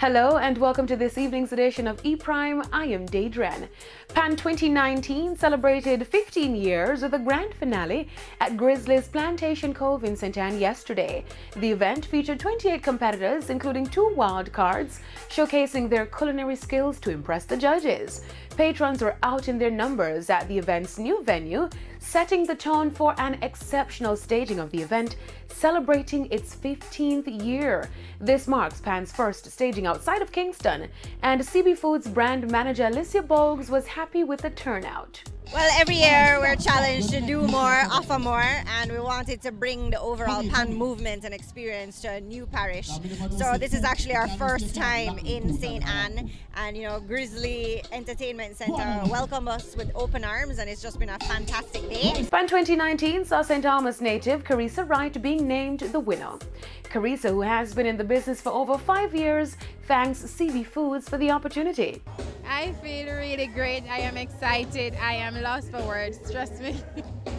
Hello and welcome to this evening's edition of E-Prime. I am Daedren. Pan 2019 celebrated 15 years with a grand finale at Grizzly's Plantation Cove in St. Ann yesterday. The event featured 28 competitors, including 2 wild cards, showcasing their culinary skills to impress the judges. Patrons were out in their numbers at the event's new venue, setting the tone for an exceptional staging of the event, celebrating its 15th year. This marks Pan's first staging outside of Kingston, and CB Foods brand manager Alicia Bogues was happy with the turnout. Well, every year we're challenged to do more, offer more, and we wanted to bring the overall pan movement and experience to a new parish. So this is actually our first time in St. Ann, and Grizzly Entertainment Centre welcomed us with open arms, and it's just been a fantastic day. Pan 2019 saw St. Thomas native Carissa Wright being named the winner. Carissa, who has been in the business for over 5 years, thanks CB Foods for the opportunity. I feel really great. I am excited. I am lost for words. Trust me.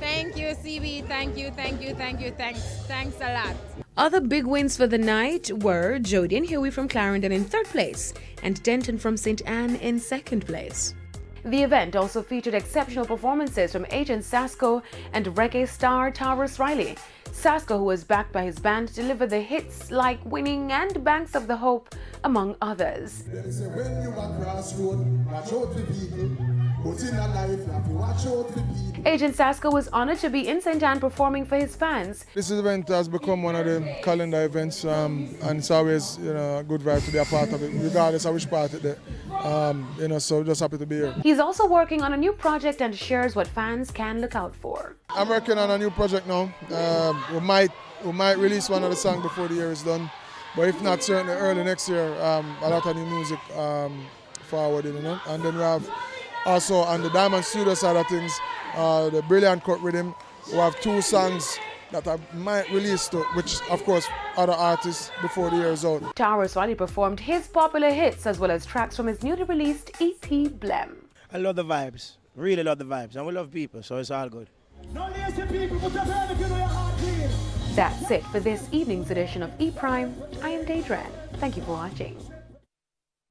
Thank you, CB. Thank you. Thanks a lot. Other big wins for the night were Jody and Huey from Clarendon in 3rd place and Denton from St. Ann in 2nd place. The event also featured exceptional performances from Agent Sasko and reggae star Taurus Riley. Sasko, who was backed by his band, delivered the hits like Winning and Banks of the Hope, among others. Agent Sasko was honored to be in St. Ann performing for his fans. This event has become one of the calendar events, and it's always a good vibe to be a part of it, regardless of which part it is. So just happy to be here. He's also working on a new project and shares what fans can look out for. I'm working on a new project now. We might release one of the songs before the year is done, but if not, certainly early next year, a lot of new music forwarding, And then we have also on the Diamond Studio side of things, the Brilliant Cut Rhythm. We have 2 songs that I might release to, which of course other artists before the year is out. Taurus Riley performed his popular hits as well as tracks from his newly released EP Blem. I love the vibes, really love the vibes, and we love people, so it's all good. That's it for this evening's edition of E-Prime. I am Daedren. Thank you for watching.